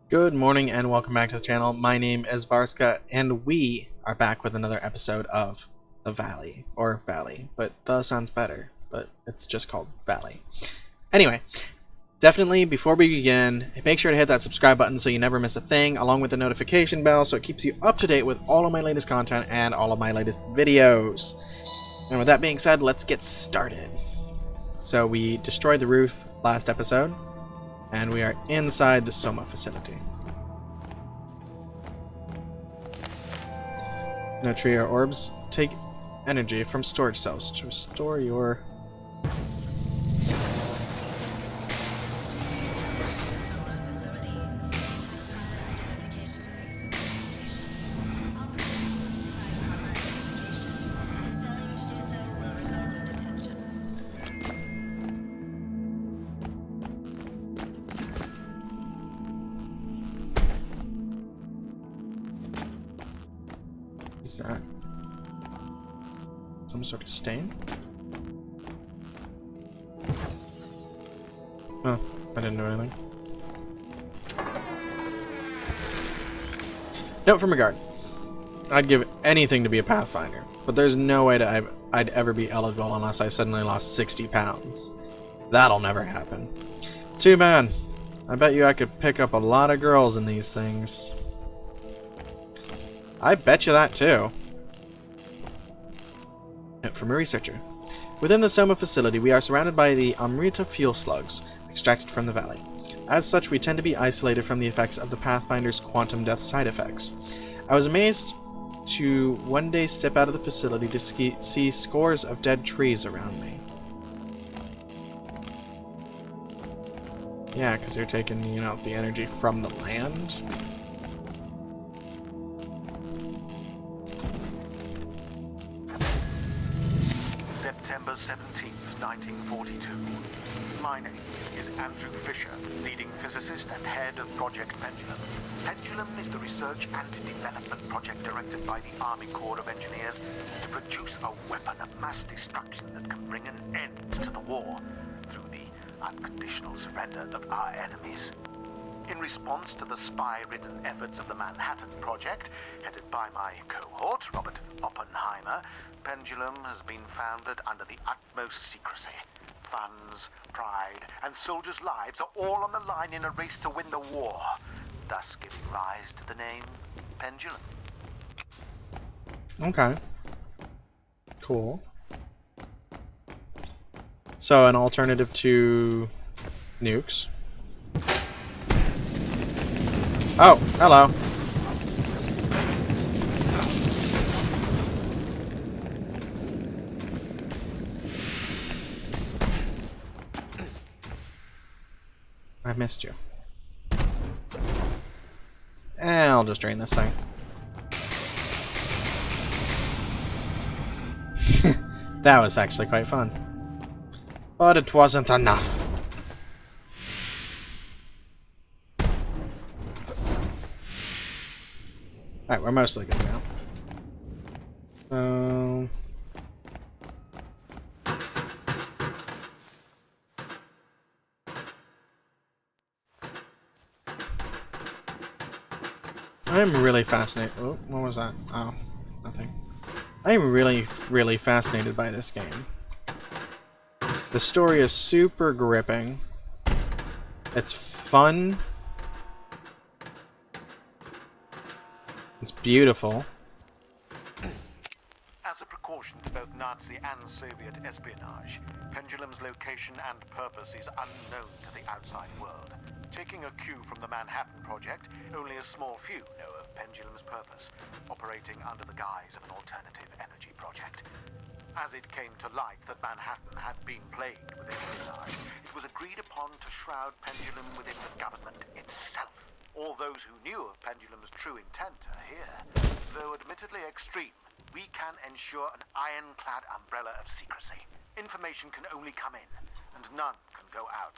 Good morning and welcome back to the channel. My name is Varska and we are back with another episode of The Valley, or Valley, but the sounds better, but it's just called Valley. Anyway, definitely before we begin, make sure to hit that subscribe button so you never miss a thing, along with the notification bell so it keeps you up to date with all of my latest content and all of my latest videos. And with that being said, let's get started. So we destroyed the roof last episode, and we are inside the Soma facility. No tree or orbs. Take energy from storage cells to restore your... What's that? Some sort of stain? Oh, I didn't know anything. Note from a guard. I'd give anything to be a Pathfinder, but there's no way I'd ever be eligible unless I suddenly lost 60 pounds. That'll never happen. Too bad. I bet you I could pick up a lot of girls in these things. I bet you that too. Note from a researcher. Within the Soma facility, we are surrounded by the Amrita fuel slugs extracted from the valley. As such, we tend to be isolated from the effects of the Pathfinder's quantum death side effects. I was amazed to one day step out of the facility to see scores of dead trees around me. Yeah, because they're taking, the energy from the land. September 17th, 1942. My name is Andrew Fisher, leading physicist and head of Project Pendulum. Pendulum is the research and development project directed by the Army Corps of Engineers to produce a weapon of mass destruction that can bring an end to the war through the unconditional surrender of our enemies. In response to the spy-ridden efforts of the Manhattan Project, headed by my cohort, Robert Oppenheimer, Pendulum has been founded under the utmost secrecy. Funds, pride, and soldiers' lives are all on the line in a race to win the war, thus giving rise to the name Pendulum. Okay. Cool. So, an alternative to nukes. Oh, hello. I missed you. I'll just drain this thing. That was actually quite fun. But it wasn't enough. Alright, we're mostly good now. I'm really fascinated. Oh, what was that? Oh, nothing. I'm really fascinated by this game. The story is super gripping. It's fun. It's beautiful. As a precaution to both Nazi and Soviet espionage, Pendulum's location and purpose is unknown to the outside world. Taking a cue from the Manhattan Project, only a small few know of Pendulum's purpose, operating under the guise of an alternative energy project. As it came to light that Manhattan had been plagued with espionage, it was agreed upon to shroud Pendulum within the government itself. All those who knew of Pendulum's true intent are here. Though admittedly extreme, we can ensure an ironclad umbrella of secrecy. Information can only come in, and none can go out.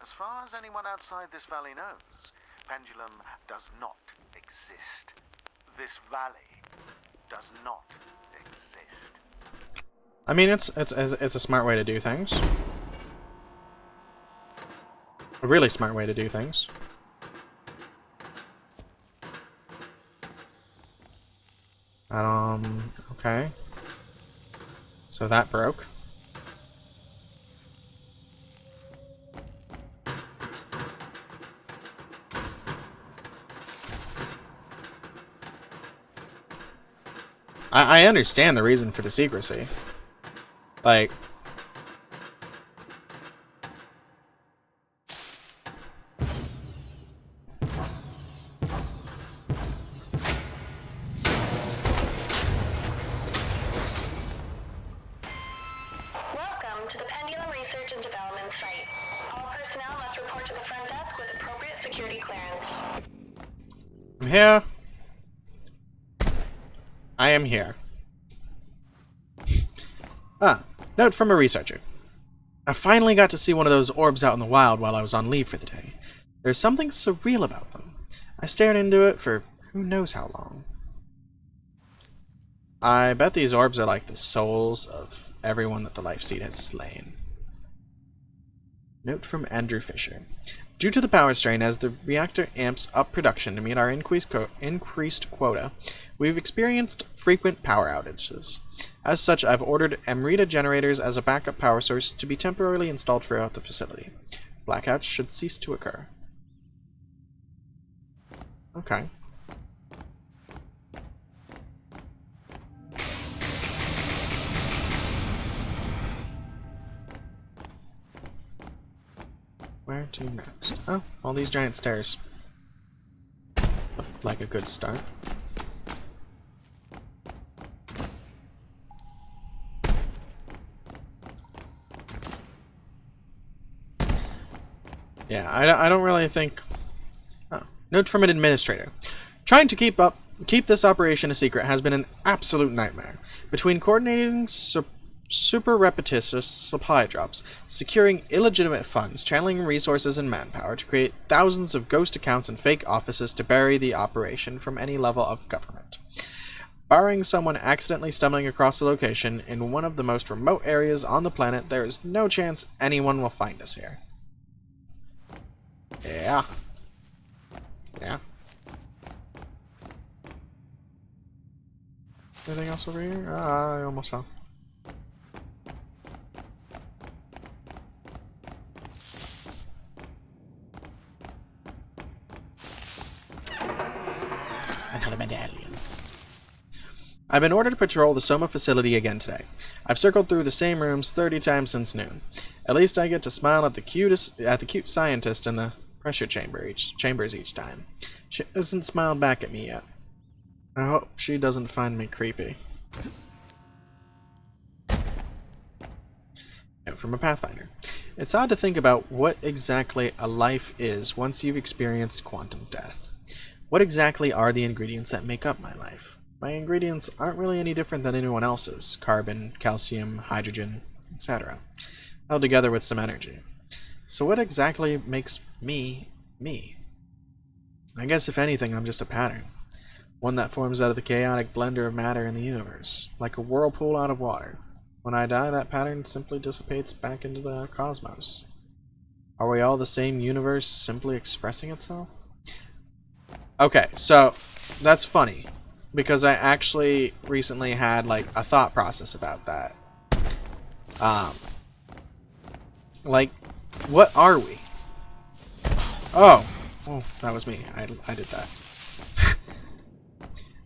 As far as anyone outside this valley knows, Pendulum does not exist. This valley does not exist. I mean, it's a smart way to do things. A really smart way to do things. Okay. So that broke. I understand the reason for the secrecy. Like, Welcome to the Pendulum Research and Development site. All personnel must report to the front desk with appropriate security clearance. I'm here. I am here. Ah, note from a researcher. I finally got to see one of those orbs out in the wild while I was on leave for the day. There's something surreal about them. I stared into it for who knows how long. I bet these orbs are like the souls of everyone that the Life Seed has slain. Note from Andrew Fisher. Due to the power strain as the reactor amps up production to meet our increased quota, we've experienced frequent power outages. As such, I've ordered Amrita generators as a backup power source to be temporarily installed throughout the facility. Blackouts should cease to occur. Okay. Where to next? Oh, all these giant stairs. Look like a good start. Yeah, I don't really think... Oh. Note from an administrator. Trying to keep this operation a secret has been an absolute nightmare. Between coordinating super repetitious supply drops, securing illegitimate funds, channeling resources and manpower to create thousands of ghost accounts and fake offices to bury the operation from any level of government. Barring someone accidentally stumbling across the location in one of the most remote areas on the planet, there is no chance anyone will find us here. Yeah. Yeah. Anything else over here? I almost fell. Another medallion. I've been ordered to patrol the Soma facility again today. I've circled through the same rooms 30 times since noon. At least I get to smile at the cute scientist in the pressure chambers each time. She hasn't smiled back at me yet. I hope she doesn't find me creepy. Note from a Pathfinder. It's odd to think about what exactly a life is once you've experienced quantum death. What exactly are the ingredients that make up my life? My ingredients aren't really any different than anyone else's. Carbon, calcium, hydrogen, etc. Held together with some energy. So what exactly makes me, me? I guess if anything, I'm just a pattern. One that forms out of the chaotic blender of matter in the universe, like a whirlpool out of water. When I die, that pattern simply dissipates back into the cosmos. Are we all the same universe simply expressing itself? Okay, so that's funny, because I actually recently had like a thought process about that. Like, what are we? Oh, that was me. I did that.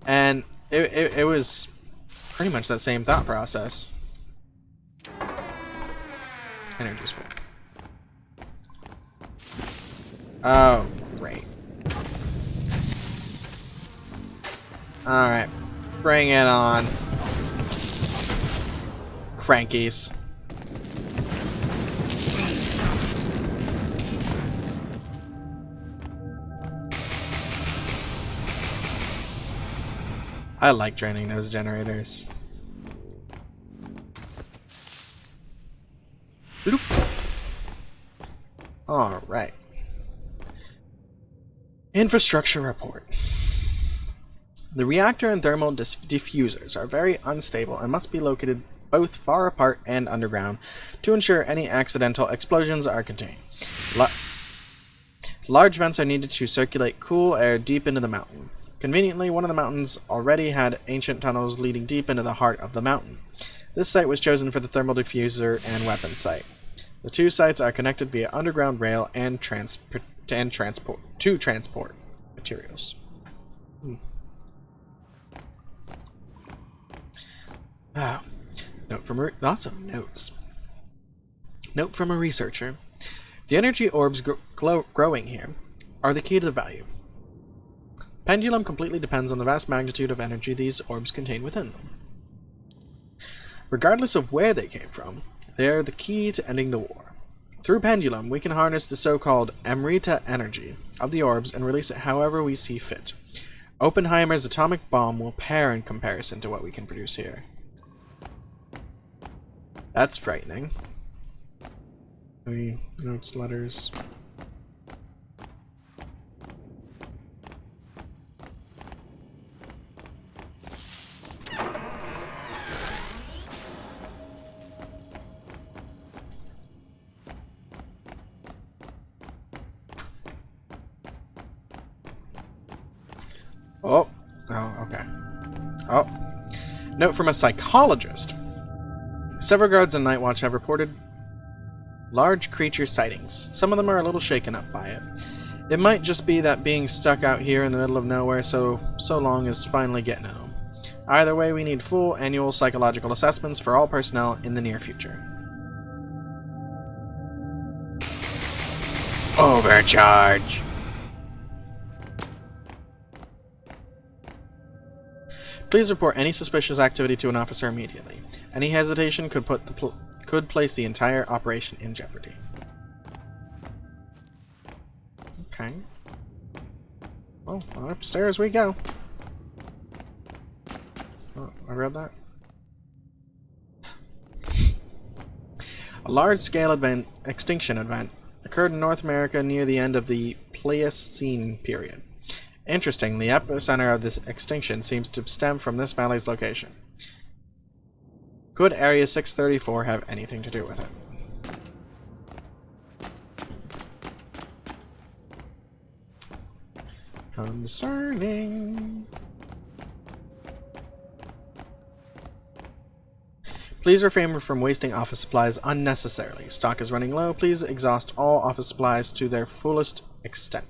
And it was pretty much that same thought process. Energy's full. Oh, great. Alright. Bring it on. Crankies. I like draining those generators. Alright. Infrastructure report. The reactor and thermal diffusers are very unstable and must be located both far apart and underground to ensure any accidental explosions are contained. Large vents are needed to circulate cool air deep into the mountain. Conveniently, one of the mountains already had ancient tunnels leading deep into the heart of the mountain. This site was chosen for the thermal diffuser and weapons site. The two sites are connected via underground rail and transport materials. Note from lots of notes. Note from a researcher: the energy orbs growing here are the key to the value. Pendulum completely depends on the vast magnitude of energy these orbs contain within them. Regardless of where they came from, they are the key to ending the war. Through Pendulum, we can harness the so-called Amrita energy of the orbs and release it however we see fit. Oppenheimer's atomic bomb will pale in comparison to what we can produce here. That's frightening. Any notes, letters? Oh, okay. Oh. Note from a psychologist. Several guards on Night Watch have reported large creature sightings. Some of them are a little shaken up by it. It might just be that being stuck out here in the middle of nowhere so long is finally getting at them. Either way, we need full annual psychological assessments for all personnel in the near future. Overcharge! Please report any suspicious activity to an officer immediately. Any hesitation could place the entire operation in jeopardy. Okay. Well, upstairs we go. Oh, I read that. A large-scale extinction event occurred in North America near the end of the Pliocene period. Interesting, the epicenter of this extinction seems to stem from this valley's location. Could Area 634 have anything to do with it? Concerning. Please refrain from wasting office supplies unnecessarily. Stock is running low. Please exhaust all office supplies to their fullest extent.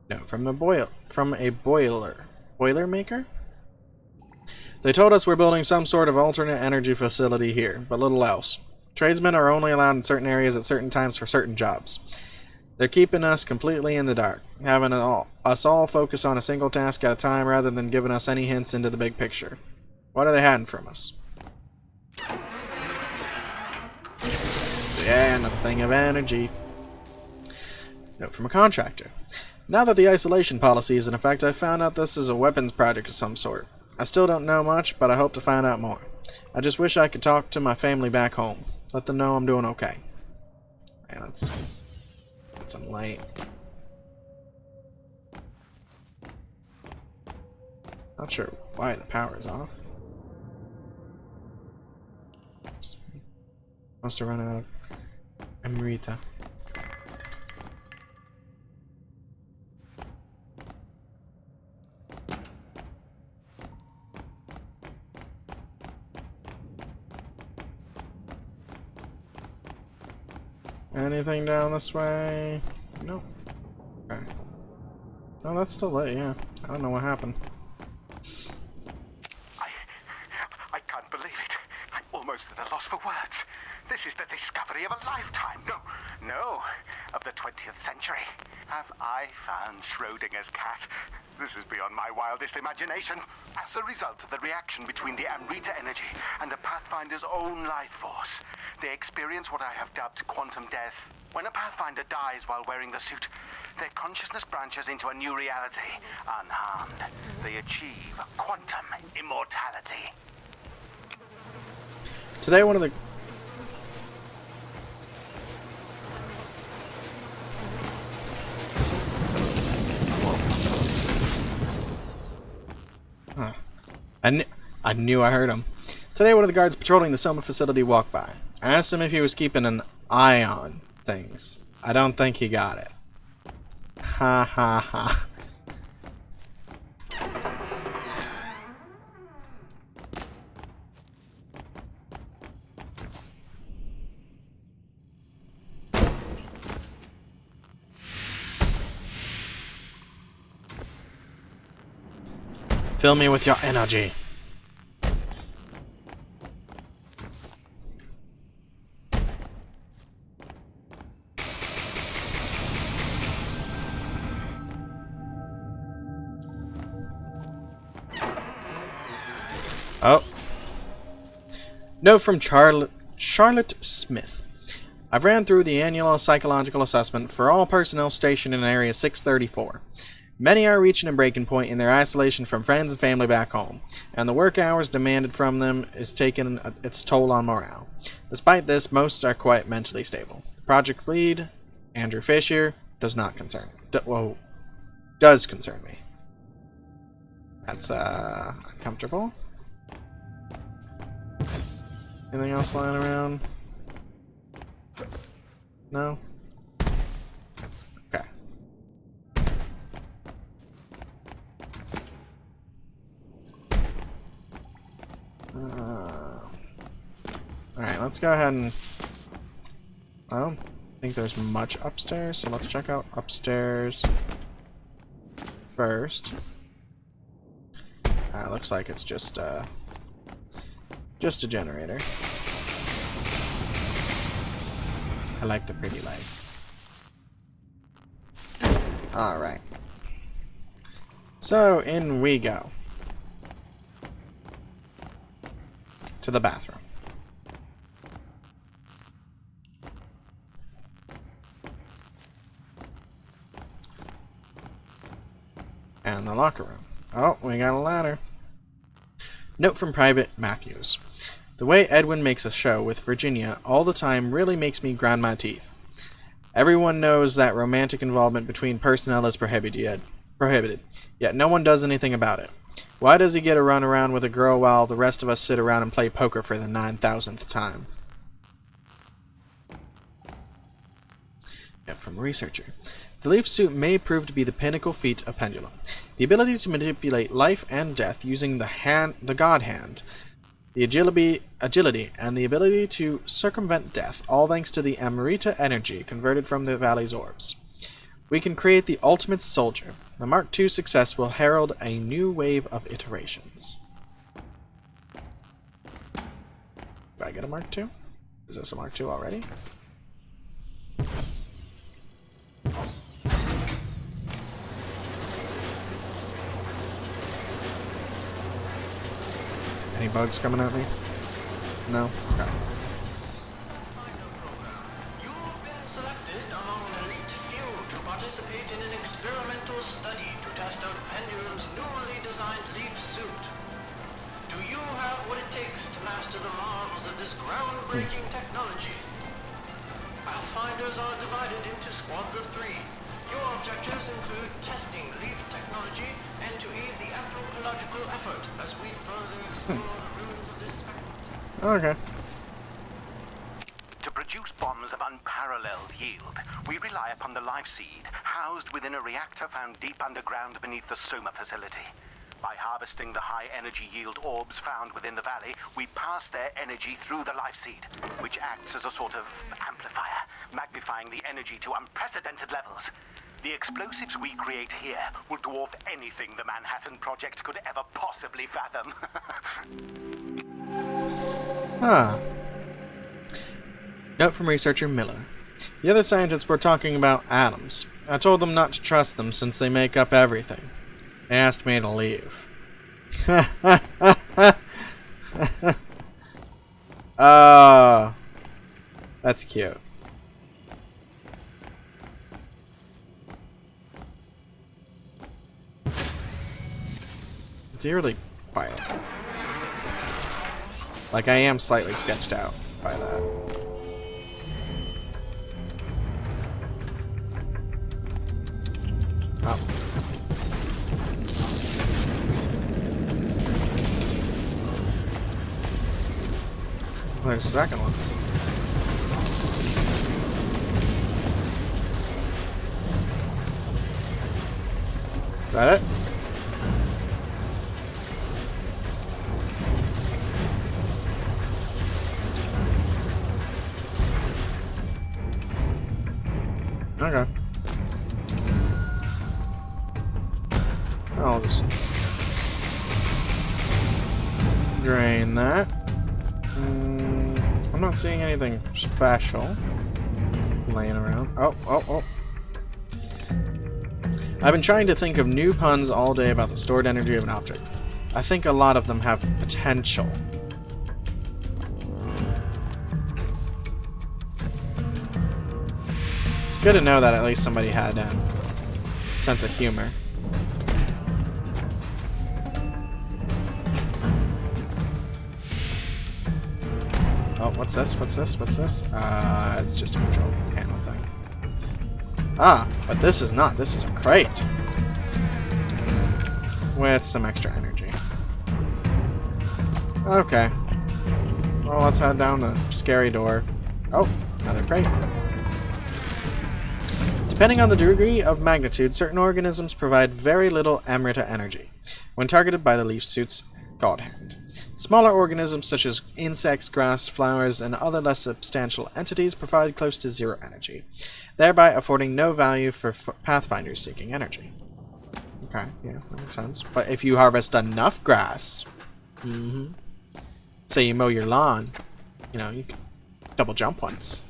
No, from a boiler maker. They told us we're building some sort of alternate energy facility here, but little else. Tradesmen are only allowed in certain areas at certain times for certain jobs. They're keeping us completely in the dark, having us all focus on a single task at a time rather than giving us any hints into the big picture. What are they hiding from us? Yeah, nothing of energy. Note from a contractor. Now that the isolation policy is in effect, I found out this is a weapons project of some sort. I still don't know much, but I hope to find out more. I just wish I could talk to my family back home. Let them know I'm doing okay. Man, that's some light. Not sure why the power is off. Must have run out of Amrita. Anything down this way? Nope. Okay. Oh, that's still lit, yeah. I don't know what happened. I can't believe it. I'm almost at a loss for words. This is the discovery of a lifetime. No, of the 20th century. Have I found Schrodinger's cat? This is beyond my wildest imagination. As a result of the reaction between the Amrita energy and the Pathfinder's own life force, they experience what I have dubbed quantum death. When a Pathfinder dies while wearing the suit, their consciousness branches into a new reality, unharmed. They achieve quantum immortality. Today, one of the... Huh. I knew I heard him. Today, one of the guards patrolling the Soma facility walked by. I asked him if he was keeping an eye on things. I don't think he got it. Ha ha ha. Fill me with your energy. Oh. Note from Charlotte Smith. I've ran through the annual psychological assessment for all personnel stationed in Area 634. Many are reaching a breaking point in their isolation from friends and family back home, and the work hours demanded from them is taking its toll on morale. Despite this, most are quite mentally stable. The project lead, Andrew Fisher, does not concern me. Does concern me. That's uncomfortable. Anything else lying around? No? Okay. Alright, let's go ahead and... I don't think there's much upstairs, so let's check out upstairs first. Looks like it's just a generator. I like the pretty lights. Alright. So, in we go. To the bathroom. And the locker room. Oh, we got a ladder. Note from Private Matthews. The way Edwin makes a show with Virginia all the time really makes me grind my teeth. Everyone knows that romantic involvement between personnel is prohibited, yet no one does anything about it. Why does he get to run around with a girl while the rest of us sit around and play poker for the 9,000th time? Note from Researcher. The leaf suit may prove to be the pinnacle feat of Pendulum. The ability to manipulate life and death using the God Hand, the agility, and the ability to circumvent death, all thanks to the Amrita energy converted from the Valley's orbs. We can create the ultimate soldier. The Mark II success will herald a new wave of iterations. Do I get a Mark II? Is this a Mark II already? Any bugs coming at me? No? Okay. You've been selected among an elite few to participate in an experimental study to test out Pendulum's newly designed leaf suit. Do you have what it takes to master the marvels of this groundbreaking technology? Pathfinders are divided into squads of 3. Your objectives include testing leaf technology and to aid the anthropological effort as we further explore the ruins of this spectrum. Okay. To produce bombs of unparalleled yield, we rely upon the life seed housed within a reactor found deep underground beneath the Soma facility. By harvesting the high-energy yield orbs found within the valley, we pass their energy through the life seed, which acts as a sort of amplifier, magnifying the energy to unprecedented levels. The explosives we create here will dwarf anything the Manhattan Project could ever possibly fathom. Huh. Note from Researcher Miller. The other scientists were talking about atoms. I told them not to trust them since they make up everything. They asked me to leave. Oh, that's cute. It's eerily quiet. Like, I am slightly sketched out by that. Oh. There's a second one. that it? Okay. I'll just drain that. I'm not seeing anything special laying around. Oh. I've been trying to think of new puns all day about the stored energy of an object. I think a lot of them have potential. It's good to know that at least somebody had a sense of humor. Oh, what's this? What's this? What's this? It's just a control panel thing. Ah, but this is not. This is a crate. With some extra energy. Okay. Well, let's head down the scary door. Oh, another crate. Depending on the degree of magnitude, certain organisms provide very little Amrita energy when targeted by the leaf suit's god hand. Smaller organisms such as insects, grass, flowers, and other less substantial entities provide close to zero energy, thereby affording no value for pathfinders seeking energy. Okay, yeah, that makes sense. But if you harvest enough grass, say you mow your lawn, you know, you can double jump once.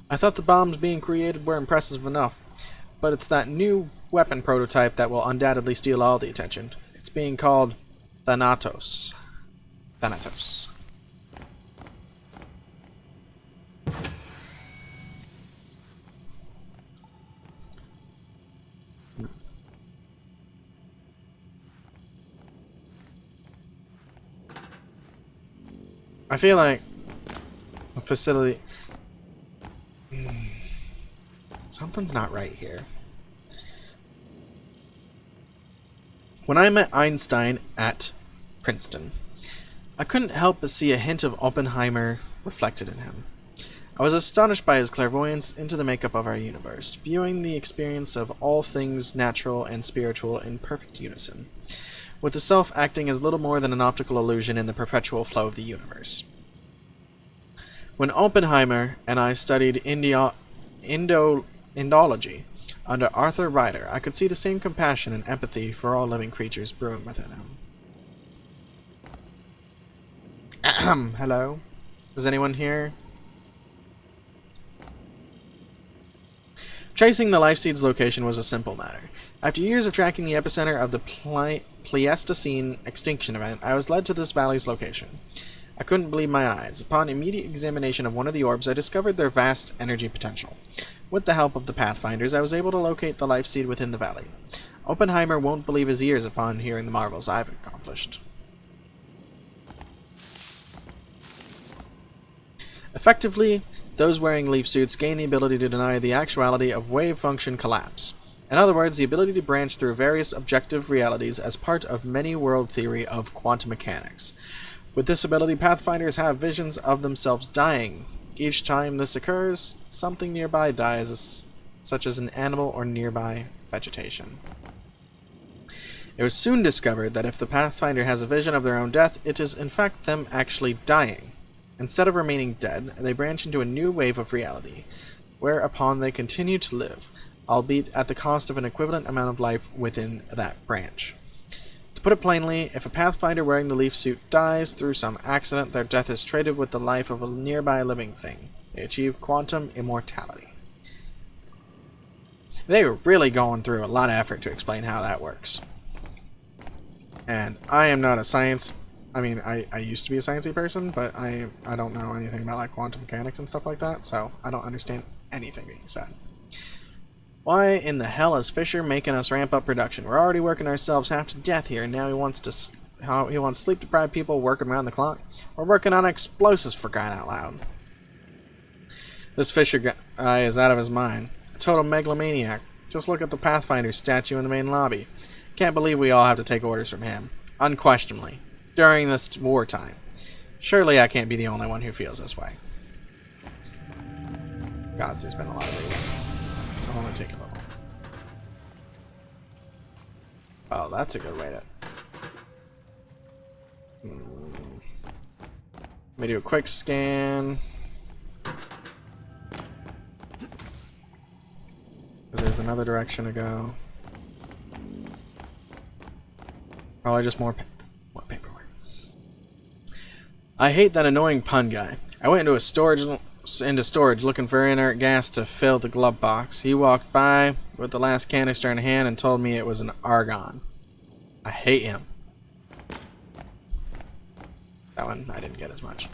I thought the bombs being created were impressive enough, but it's that new weapon prototype that will undoubtedly steal all the attention. It's being called Thanatos. Thanatos. I feel like the facility... Something's not right here. When I met Einstein at Princeton, I couldn't help but see a hint of Oppenheimer reflected in him. I was astonished by his clairvoyance into the makeup of our universe, viewing the experience of all things natural and spiritual in perfect unison, with the self acting as little more than an optical illusion in the perpetual flow of the universe. When Oppenheimer and I studied Indology under Arthur Ryder, I could see the same compassion and empathy for all living creatures brewing within him. Ahem. Hello? Is anyone here? Tracing the life seed's location was a simple matter. After years of tracking the epicenter of the Pleistocene extinction event, I was led to this valley's location. I couldn't believe my eyes. Upon immediate examination of one of the orbs, I discovered their vast energy potential. With the help of the Pathfinders, I was able to locate the life seed within the valley. Oppenheimer won't believe his ears upon hearing the marvels I've accomplished. Effectively, those wearing leaf suits gain the ability to deny the actuality of wave function collapse. In other words, the ability to branch through various objective realities as part of many-world theory of quantum mechanics. With this ability, Pathfinders have visions of themselves dying. Each time this occurs, something nearby dies, such as an animal or nearby vegetation. It was soon discovered that if the Pathfinder has a vision of their own death, it is in fact them actually dying. Instead of remaining dead, they branch into a new wave of reality, whereupon they continue to live, albeit at the cost of an equivalent amount of life within that branch. To put it plainly, if a Pathfinder wearing the leaf suit dies through some accident, their death is traded with the life of a nearby living thing. They achieve quantum immortality. They were really going through a lot of effort to explain how that works. And I am not a science... I mean, I used to be a sciencey person, but I don't know anything about like quantum mechanics and stuff like that, so I don't understand anything being said. Why in the hell is Fisher making us ramp up production? We're already working ourselves half to death here, and now he wants sleep-deprived people working around the clock. We're working on explosives, for crying out loud. This Fisher guy is out of his mind. A total megalomaniac. Just look at the Pathfinder statue in the main lobby. Can't believe we all have to take orders from him. Unquestionably. During this wartime. Surely I can't be the only one who feels this way. God, there's been a lot of reading. I'll only take a little. Oh, that's a good way to... Let me do a quick scan. Because there's another direction to go. Probably just more paperwork. I hate that annoying pun guy. I went into storage looking for inert gas to fill the glove box. He walked by with the last canister in hand and told me it was an argon. I hate him. That one I didn't get as much.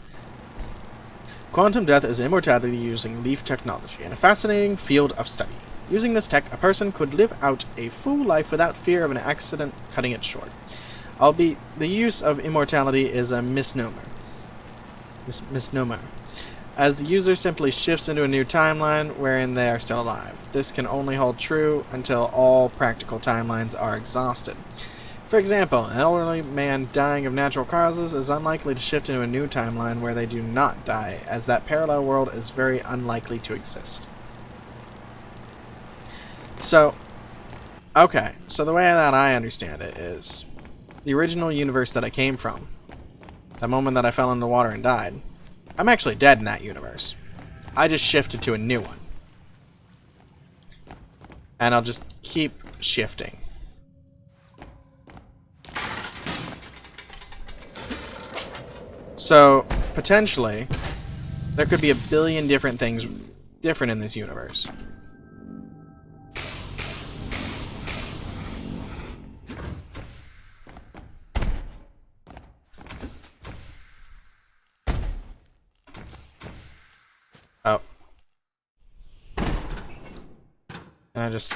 Quantum death is immortality using leaf technology, and a fascinating field of study. Using this tech, a person could live out a full life without fear of an accident cutting it short. Albeit, the use of immortality is a misnomer. Misnomer. As the user simply shifts into a new timeline wherein they are still alive. This can only hold true until all practical timelines are exhausted. For example, an elderly man dying of natural causes is unlikely to shift into a new timeline where they do not die, as that parallel world is very unlikely to exist. So, okay, so the way that I understand it is, the original universe that I came from, the moment that I fell in the water and died, I'm actually dead in that universe. I just shifted to a new one. And I'll just keep shifting. So, potentially, there could be a billion different things different in this universe. Oh. And I just...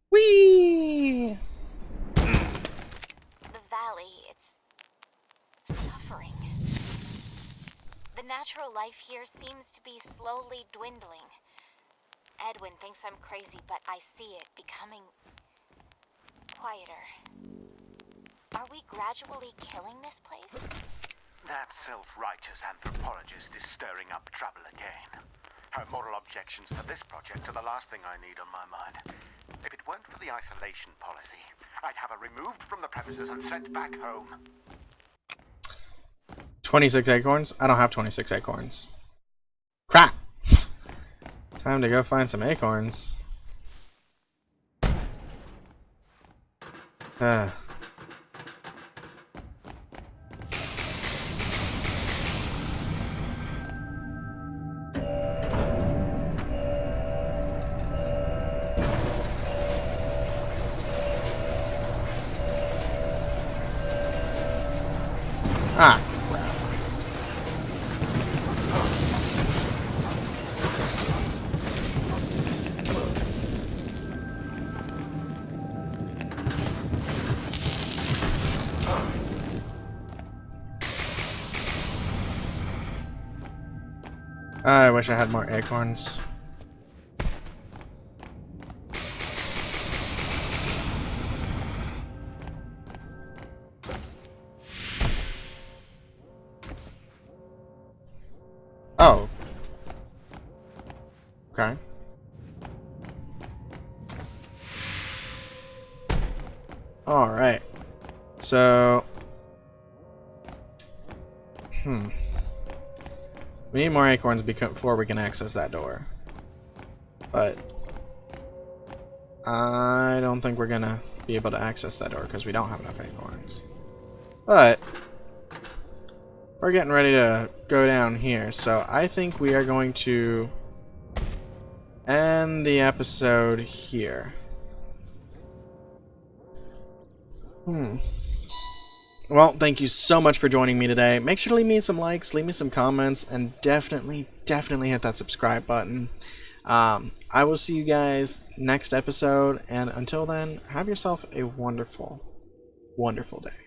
Whee! The valley, it's suffering. The natural life here seems to be slowly dwindling. Edwin thinks I'm crazy, but I see it becoming quieter. Are we gradually killing this place? That self-righteous anthropologist is stirring up trouble again. Her moral objections to this project are the last thing I need on my mind. If it weren't for the isolation policy, I'd have her removed from the premises and sent back home. 26 acorns? I don't have 26 acorns. Crap! Time to go find some acorns. Ah, crap. I wish I had more acorns. Oh. Okay. Alright. So... We need more acorns before we can access that door. But... I don't think we're gonna be able to access that door because we don't have enough acorns. But... we're getting ready to go down here, so I think we are going to end the episode here. Well, thank you so much for joining me today. Make sure to leave me some likes, leave me some comments, and definitely hit that subscribe button. I will see you guys next episode, and until then, have yourself a wonderful, wonderful day.